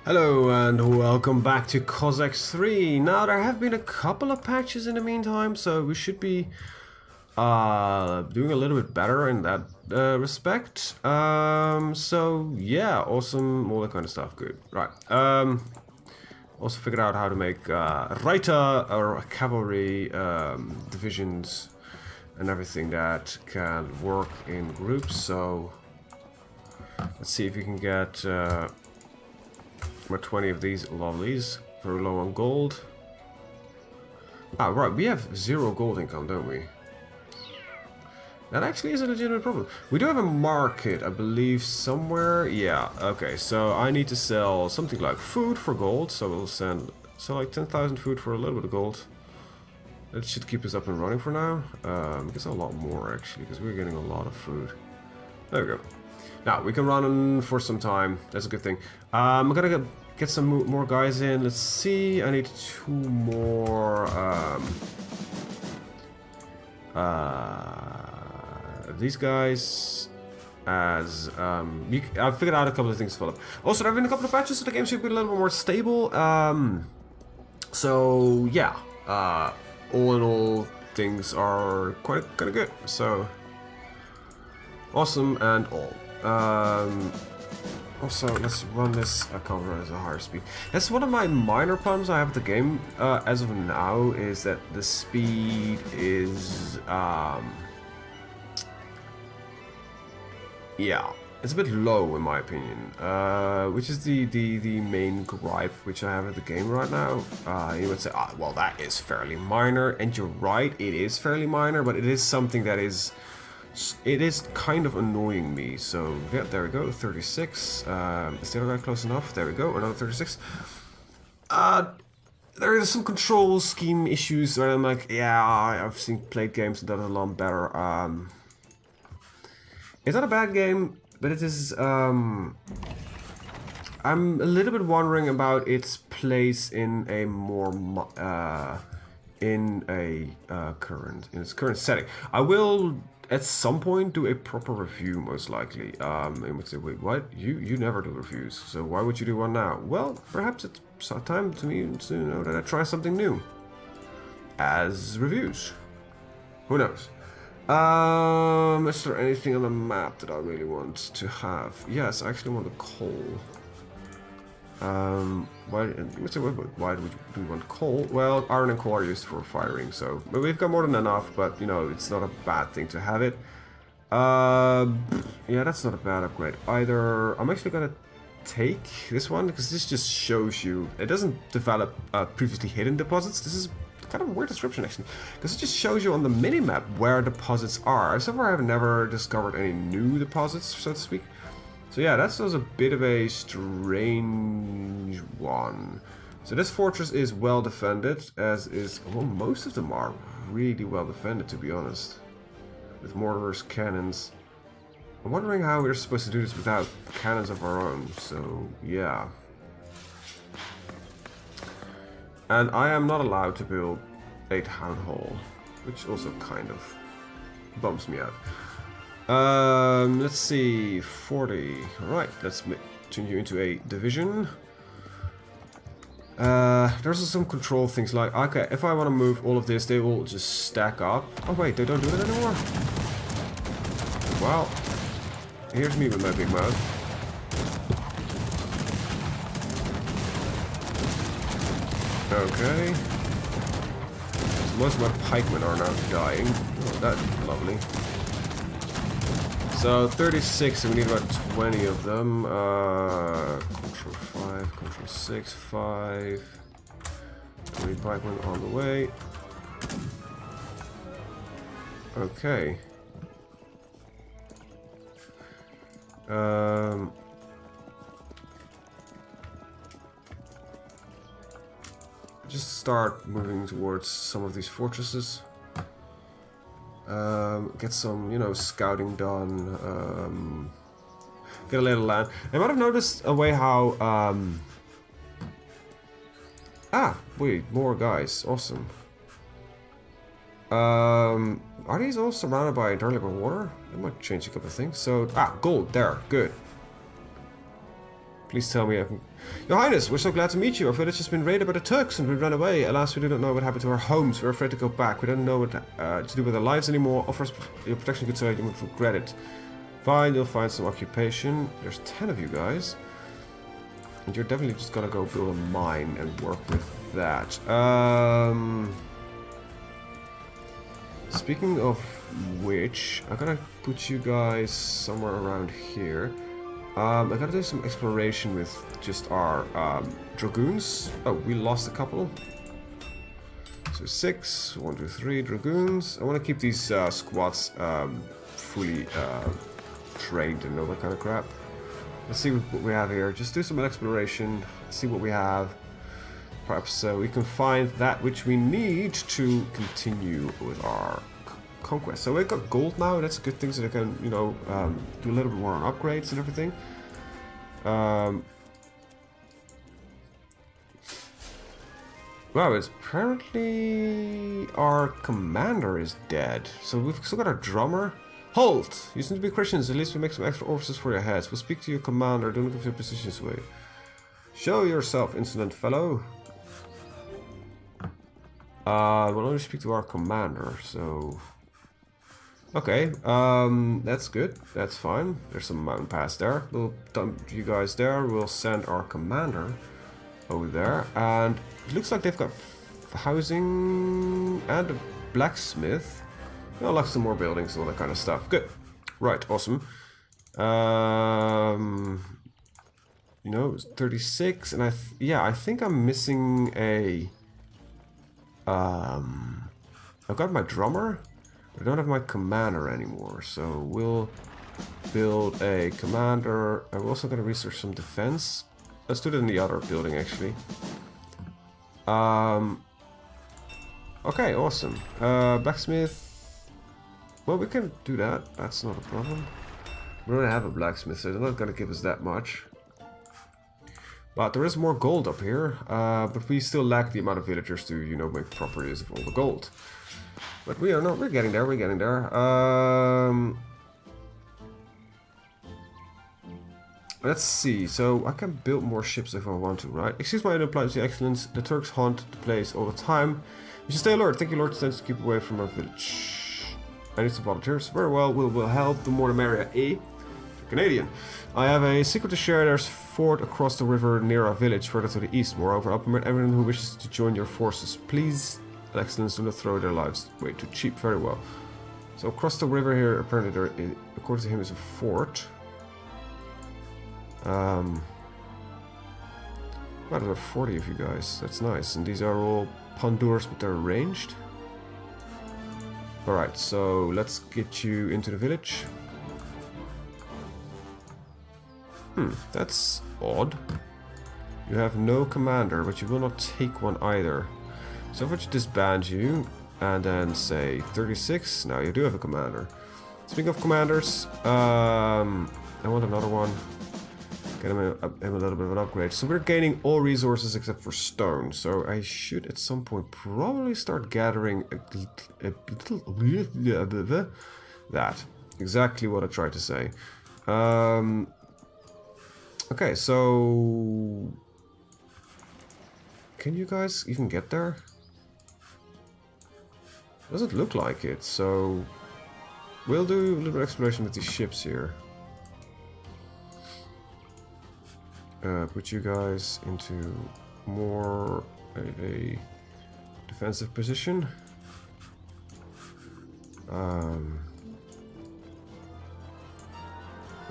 Hello and welcome back to Cossacks 3. Now there have been a couple of patches in the meantime, so we should be doing a little bit better in that respect. So yeah, awesome, all that kind of stuff, good. Right. Also figured out how to make Reiter or cavalry divisions and everything that can work in groups. So let's see if we can get about 20 of these lovelies. Very low on gold. Ah, right, we have 0 gold income, don't we? That actually is a legitimate problem. We do have a market, I believe, somewhere. Yeah, okay, so I need to sell something like food for gold. So we'll sell like 10,000 food for a little bit of gold. That should keep us up and running for now. I guess a lot more, actually, because we're getting a lot of food. There we go. Now, we can run for some time. That's a good thing. I'm gonna get some more guys in. Let's see. I need 2 more. These guys. As I've figured out a couple of things to fill up. Also, there have been a couple of patches, so the game should be a little bit more stable. So yeah. All in all, things are quite kind of good. So awesome and all. Also, let's run this. I can't run at a higher speed. That's one of my minor problems I have with the game as of now, is that the speed is yeah, it's a bit low in my opinion, which is the main gripe which I have with the game right now. You would say, well, that is fairly minor, and you're right, it is fairly minor, but it is something that is. It is kind of annoying me, so yeah, there we go, 36. Is the other guy close enough? There we go, another 36. There are some control scheme issues where I'm like, yeah, I've played games that are a lot better. It's not a bad game, but it is, I'm a little bit wondering about its place in a more, in its current setting. I will at some point do a proper review, most likely. And would say, wait, what? You never do reviews, so why would you do one now? Well, perhaps it's time to me to know that I try something new as reviews. Who knows? Is there anything on the map that I really want to have? Yes, I actually want the coal. Why do we want coal? Well, iron and coal are used for firing, so but we've got more than enough, but you know, it's not a bad thing to have it. Yeah, that's not a bad upgrade either. I'm actually gonna take this one because this just shows you, it doesn't develop previously hidden deposits. This is kind of a weird description actually, because it just shows you on the minimap where deposits are. So far I have never discovered any new deposits, so to speak. So yeah, that's a bit of a strange one. So this fortress is well defended, as is, well, most of them are really well defended, to be honest. With mortars, cannons. I'm wondering how we're supposed to do this without cannons of our own, so yeah. And I am not allowed to build a town hall, which also kind of bumps me out. Let's see, 40. Alright, let's turn you into a division. There's some control things like, okay, if I want to move all of this, they will just stack up. Oh wait, they don't do it anymore? Well, here's me with my big mouth. Okay. So most of my pikemen are now dying. Oh, that's lovely. So 36, and we need about 20 of them. Control 5, Control 6, 5. 20 pikemen on the way. Okay. Just start moving towards some of these fortresses. Get some, you know, scouting done. Get a little land. I might have noticed a way how. Wait, more guys. Awesome. Are these all surrounded by entirely by water? That might change a couple of things. So, gold there. Good. Please tell me I can... Your Highness, we're so glad to meet you. Our village has been raided by the Turks and we ran away. Alas, we do not know what happened to our homes. We're afraid to go back. We don't know what to do with our lives anymore. Offer us your protection, good sir. You won't regret it. Fine, you'll find some occupation. There's 10 of you guys. And you're definitely just gonna go build a mine and work with that. Speaking of which, I'm gonna put you guys somewhere around here. I gotta do some exploration with just our dragoons. Oh, we lost a couple. So 6, 1, 2, 3 dragoons. I want to keep these squads fully trained and all that kind of crap. Let's see what we have here. Just do some exploration, see what we have. Perhaps we can find that which we need to continue with our conquest. So we've got gold now, that's a good thing, so they can, you know, do a little bit more on upgrades and everything. Wow, it's apparently our commander is dead. So we've still got our drummer. Halt! You seem to be Christians, at least we make some extra officers for your heads. We'll speak to your commander, don't give your positions away. Show yourself, insolent fellow. We'll only speak to our commander, so... Okay, that's good, that's fine. There's some mountain pass there. We'll dump you guys there, we'll send our commander over there. And it looks like they've got housing and a blacksmith. I'll like some more buildings and all that kind of stuff. Good. Right, awesome. You know, it's 36, and I think I'm missing a... I've got my drummer, but I don't have my commander anymore, so we'll build a commander. I'm also going to research some defense. Let's do it in the other building, actually. Okay, awesome. Blacksmith. Well, we can do that. That's not a problem. We don't have a blacksmith, so they're not going to give us that much. But there is more gold up here, but we still lack the amount of villagers to, you know, make proper use of all the gold. But we are not, we're getting there, we're getting there. Let's see, so I can build more ships if I want to, right? Excuse my diplomacy, excellence, the Turks haunt the place all the time. We should stay alert, thank you Lord, tends to keep away from our village. I need some volunteers, very well, we'll help, the more the merrier, eh? Canadian. I have a secret to share. There's a fort across the river near our village, further to the east. Moreover, I'll permit everyone who wishes to join your forces. Please, Excellence, do not throw their lives way too cheap. Very well. So across the river here, apparently there, according to him, is a fort. Well, there are 40 of you guys. That's nice. And these are all pandours, but they're ranged. Alright, so let's get you into the village. That's odd. You have no commander, but you will not take one either. So if I should disband you, and then say 36, now you do have a commander. Speaking of commanders, I want another one. Get him a little bit of an upgrade. So we're gaining all resources except for stone. So I should at some point probably start gathering a little... That. Exactly what I tried to say. Okay, so... Can you guys even get there? Doesn't look like it, so... We'll do a little bit of exploration with these ships here. Put you guys into more a defensive position.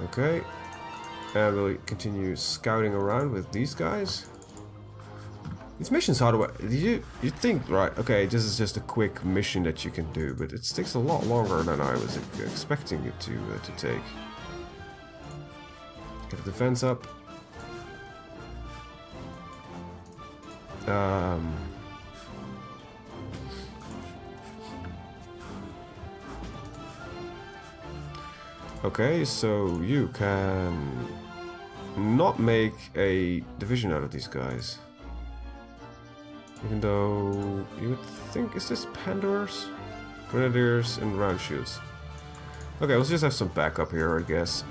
Okay. And we'll continue scouting around with these guys. These missions, how do you think, right, okay, this is just a quick mission that you can do, but it takes a lot longer than I was expecting it to take. Get the defense up. Okay, so you can not make a division out of these guys. Even though you would think, is this Pandours? Grenadiers and round shields. Okay, let's just have some backup here, I guess.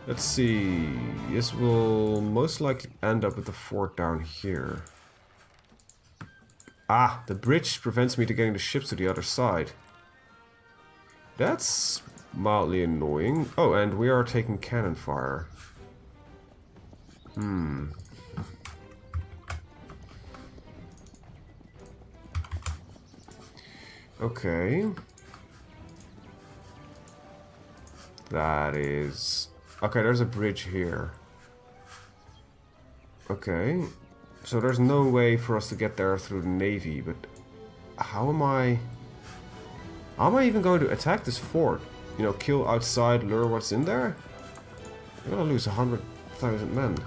Let's see. This will most likely end up with the fort down here. Ah, the bridge prevents me to getting the ships to the other side. That's mildly annoying. Oh, and we are taking cannon fire. Okay. That is... Okay, there's a bridge here. Okay. So there's no way for us to get there through the navy, but... How am I even going to attack this fort? You know, kill outside, lure what's in there? I'm gonna lose 100,000 men.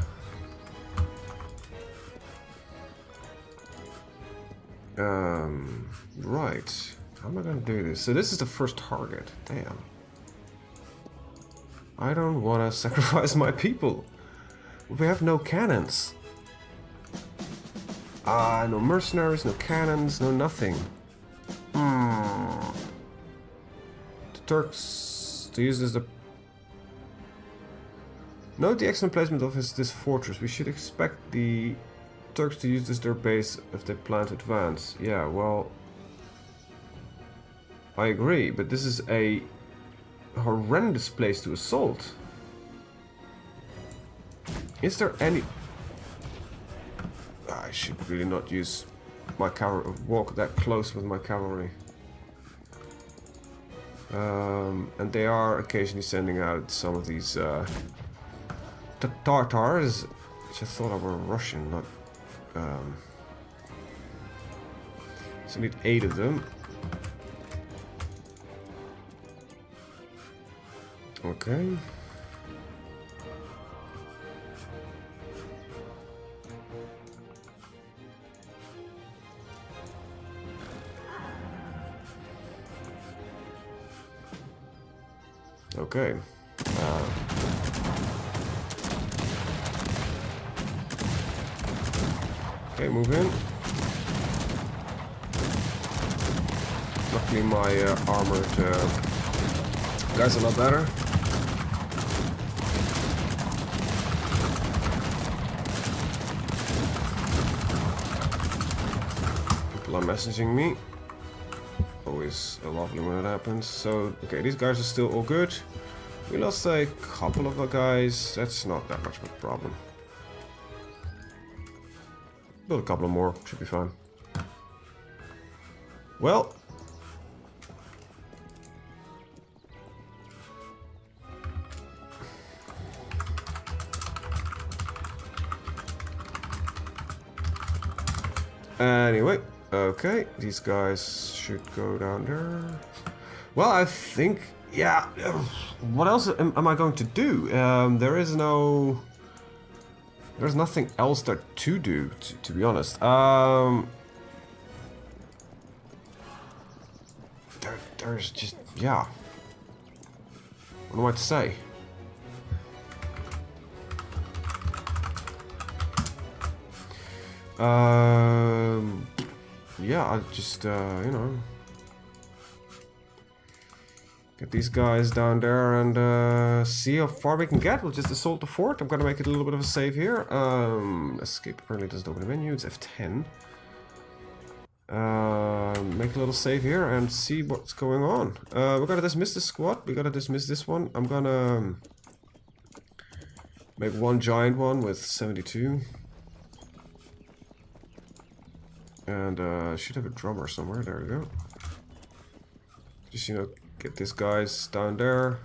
Right. How am I gonna do this? So this is the first target. Damn. I don't wanna sacrifice my people. We have no cannons. No mercenaries, no cannons, no nothing. The Turks to use this. Note the excellent placement of this fortress. We should expect the Turks to use this their base if they plan to advance. Yeah, well, I agree, but this is a horrendous place to assault. Is there any... I should really not use my cavalry, walk that close with my cavalry. And they are occasionally sending out some of these Tartars, which I thought were Russian, not... So I need 8 of them. Okay. Okay. Okay, move in. Luckily my armored guys are a lot better. People are messaging me. Always lovely when it happens. So, okay, these guys are still all good. We lost a couple of the guys. That's not that much of a problem. Build a couple more, should be fine. Well. Anyway, okay, these guys should go down there. Well, I think, yeah, what else am I going to do? There's nothing else there to do, to be honest. There's just, yeah. What am I to say? Yeah, I just, you know, get these guys down there and see how far we can get. We'll just assault the fort. I'm gonna make it a little bit of a save here. Escape apparently doesn't open the menu. It's F10. Make a little save here and see what's going on. We're gonna dismiss this squad. We gotta dismiss this one. I'm gonna make one giant one with 72. And should have a drummer somewhere. There we go. Just, you know, get these guys down there.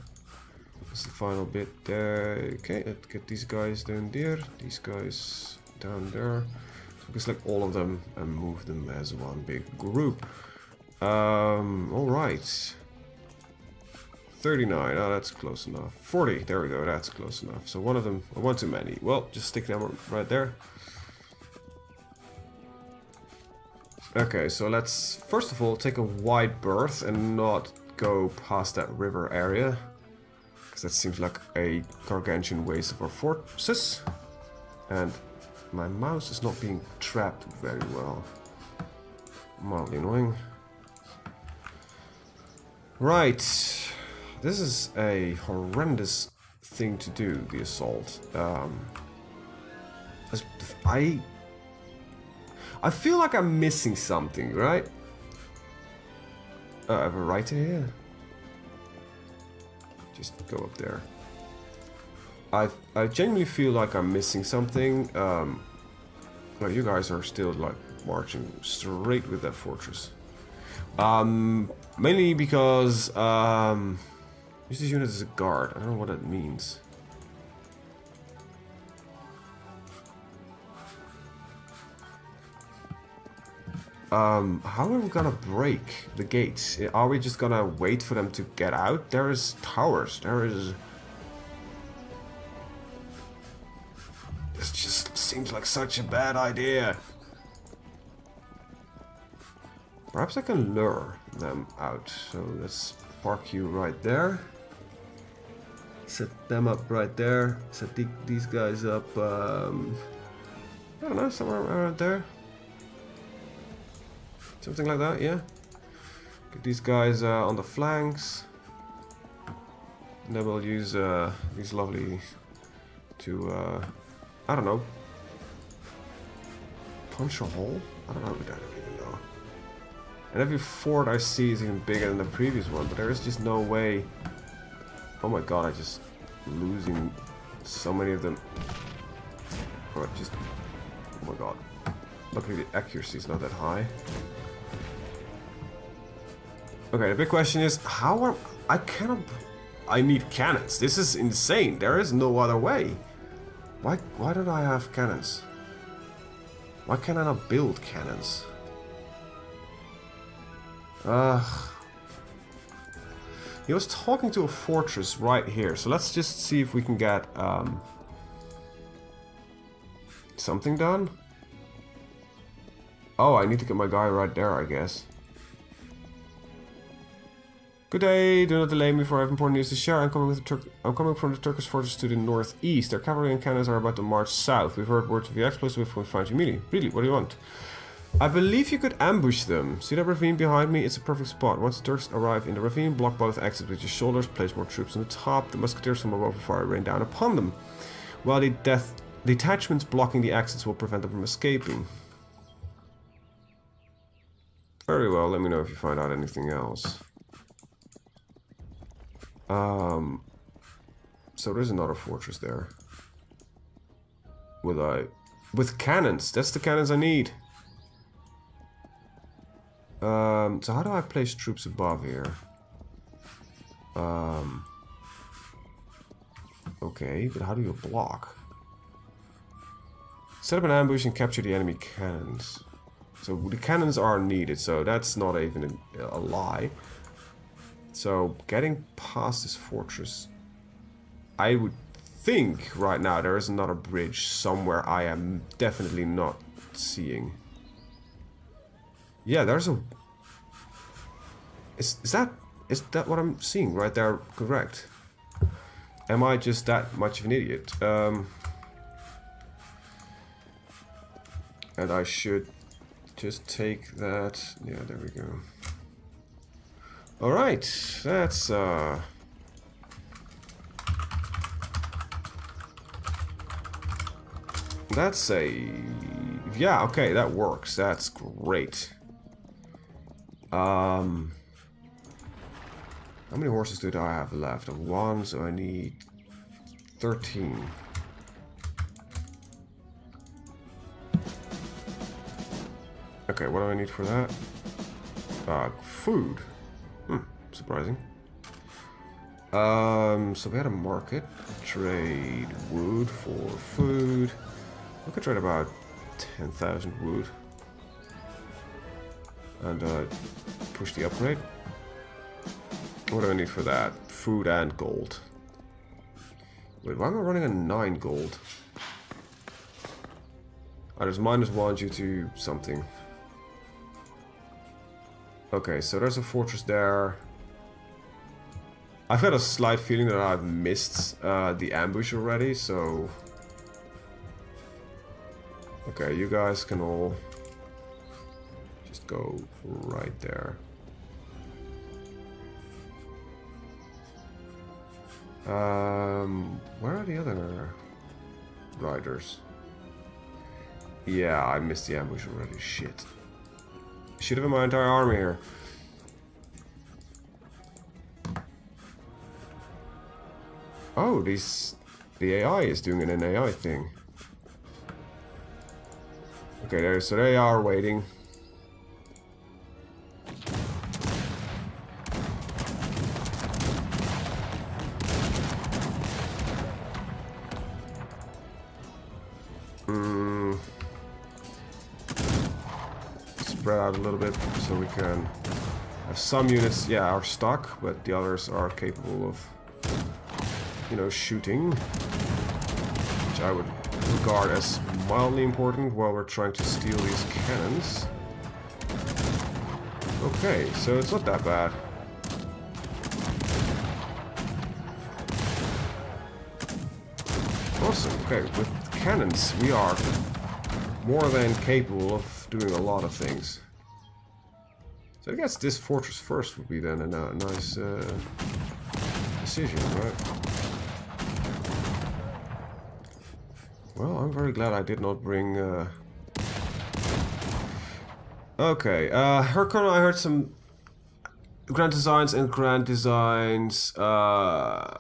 That's the final bit. Okay, let's get these guys down there. These guys down there. So select all of them and move them as one big group. Alright. 39. Oh, that's close enough. 40. There we go. That's close enough. So one of them, one too many. Well, just stick them right there. Okay, so let's first of all take a wide berth and not go past that river area, because that seems like a gargantuan waste of our forces. And my mouse is not being trapped very well. Mildly annoying. Right, this is a horrendous thing to do, the assault. I feel like I'm missing something, right? I have a writer here. Just go up there. I genuinely feel like I'm missing something. Well, you guys are still like marching straight with that fortress. Mainly because use this unit as a guard. I don't know what that means. How are we gonna break the gates? Are we just gonna wait for them to get out? There is towers. There is. This just seems like such a bad idea. Perhaps I can lure them out. So let's park you right there. Set them up right there. Set these guys up. I don't know, somewhere around there. Something like that, yeah. Get these guys on the flanks. And then we'll use these lovely to, I don't know, punch a hole? I don't even know. And every fort I see is even bigger than the previous one, but there is just no way. Oh my god, I just losing so many of them. Oh my god. Luckily the accuracy is not that high. Okay, the big question is, I need cannons. This is insane. There is no other way. Why don't I have cannons? Why can I not build cannons? He was talking to a fortress right here, so let's just see if we can get something done. Oh, I need to get my guy right there, I guess. Good day, do not delay me for I have important news to share. I'm coming from the Turkish fortress to the northeast. Their cavalry and cannons are about to march south. We've heard words of the explosive we find you immediately. Really, what do you want? I believe you could ambush them. See that ravine behind me? It's a perfect spot. Once the Turks arrive in the ravine, block both exits with your shoulders, place more troops on the top. The musketeers from above will fire rain down upon them, while the detachments blocking the exits will prevent them from escaping. Very well, let me know if you find out anything else. So there's another fortress there. With cannons? That's the cannons I need. So how do I place troops above here? Okay, but how do you block? Set up an ambush and capture the enemy cannons. So the cannons are needed, so that's not even a lie. So getting past this fortress, I would think right now there is another bridge somewhere I am definitely not seeing. Yeah, there's a... Is that what I'm seeing right there correct? Am I just that much of an idiot? And I should just take that. Yeah, there we go. Alright, that's a... Yeah, okay, that works. That's great. How many horses do I have left? One, so I need 13. Okay, what do I need for that? Food. Surprising. So we had a market. Trade wood for food. We could trade about 10,000 wood. And push the upgrade. What do I need for that? Food and gold. Wait, why am I running a 9 gold? Oh, there's -1 due to something. Okay, so there's a fortress there. I've got a slight feeling that I've missed the ambush already, so... Okay, you guys can all just go right there. Where are the other riders? Yeah, I missed the ambush already. Shit. Should have my entire army here. Oh, the AI is doing an AI thing. Okay, so they are waiting. Spread out a little bit so we can have some units, yeah, are stuck, but the others are capable of, you know, shooting, which I would regard as mildly important while we're trying to steal these cannons. Okay, so it's not that bad. Awesome. Okay, with cannons we are more than capable of doing a lot of things. So I guess this fortress first would be then a nice decision, right? Well, I'm very glad I did not bring... Okay, her colonel, I heard some grand designs and grand designs. The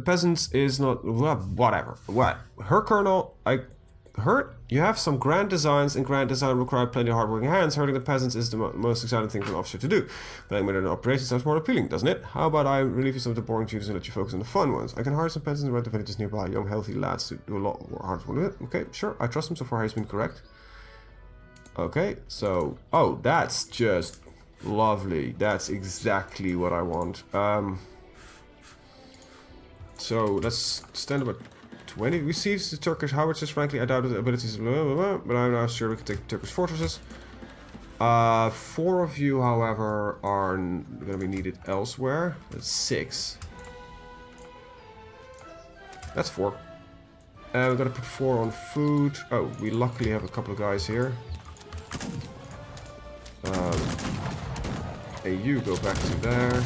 peasants is not... Well, whatever. What? Her colonel, I heard you have some grand designs, and grand design require plenty of hardworking hands. Hurting the peasants is the most exciting thing for an officer to do. Playing with an operation sounds more appealing, doesn't it? How about I relieve you some of the boring duties and let you focus on the fun ones? I can hire some peasants and rent the villages nearby, young healthy lads to do a lot more hard work. Okay, sure, I trust him, so far he's been correct. Okay, so... Oh, that's just lovely. That's exactly what I want. So, let's stand about 20 receives the Turkish howitzers. Frankly, I doubt the abilities, blah, blah, blah, but I'm now sure we can take Turkish fortresses. 4 of you, however, are going to be needed elsewhere. That's 6. That's 4. We're going to put 4 on food. Oh, we luckily have a couple of guys here. And you go back to there.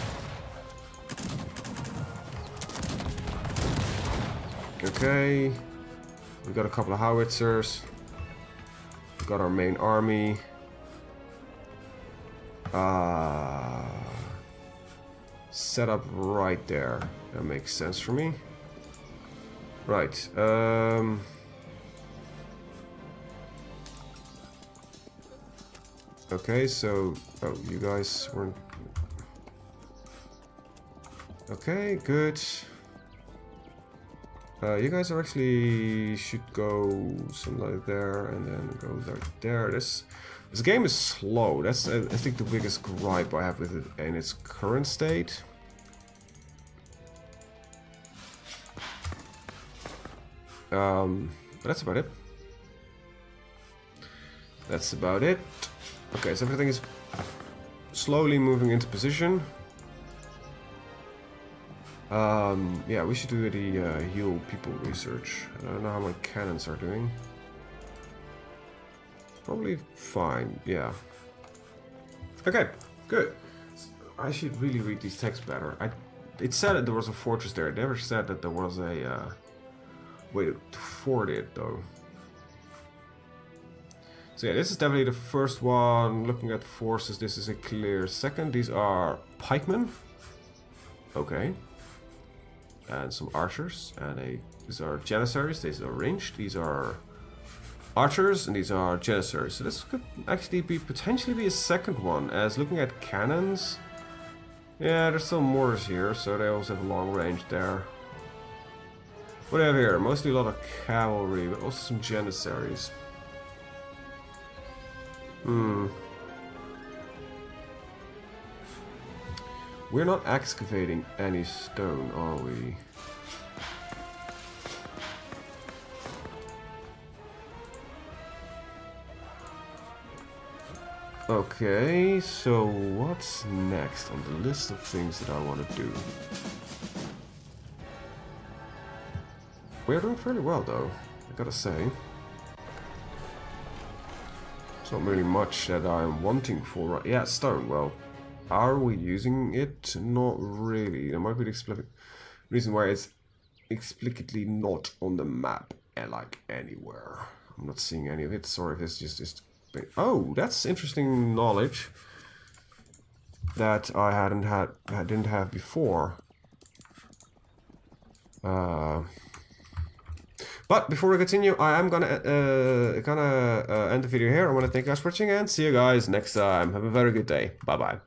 Okay, we got a couple of howitzers. We got our main army. Set up right there. That makes sense for me. Right. Okay, so you guys weren't. Okay, good. You guys are actually should go something like there and then go like there. This game is slow. That's I think the biggest gripe I have with it in its current state. But that's about it. That's about it. Okay, so everything is slowly moving into position. Yeah, we should do the heal people research. I don't know how my cannons are doing. Probably fine, yeah. Okay, good. I should really read these texts better. It said that there was a fortress there. It never said that there was a way to fort it, though. So yeah, this is definitely the first one. Looking at forces, this is a clear second. These are pikemen. Okay. And some archers, and these are janissaries, these are ranged, these are archers, and these are janissaries. So this could actually potentially be a second one, as looking at cannons, yeah, there's some mortars here, so they also have a long range there. What do we have here? Mostly a lot of cavalry, but also some janissaries. We're not excavating any stone, are we? Okay, so what's next on the list of things that I want to do? We're doing fairly well, though, I gotta say. It's not really much that I'm wanting for right. Yeah, stone, well. are we using it? Not really. There might be the reason why it's explicitly not on the map, like anywhere. I'm not seeing any of it. Sorry if it's just. Oh, that's interesting knowledge that I didn't have before. But before we continue, I am gonna end the video here. I want to thank you guys for watching and see you guys next time. Have a very good day. Bye bye.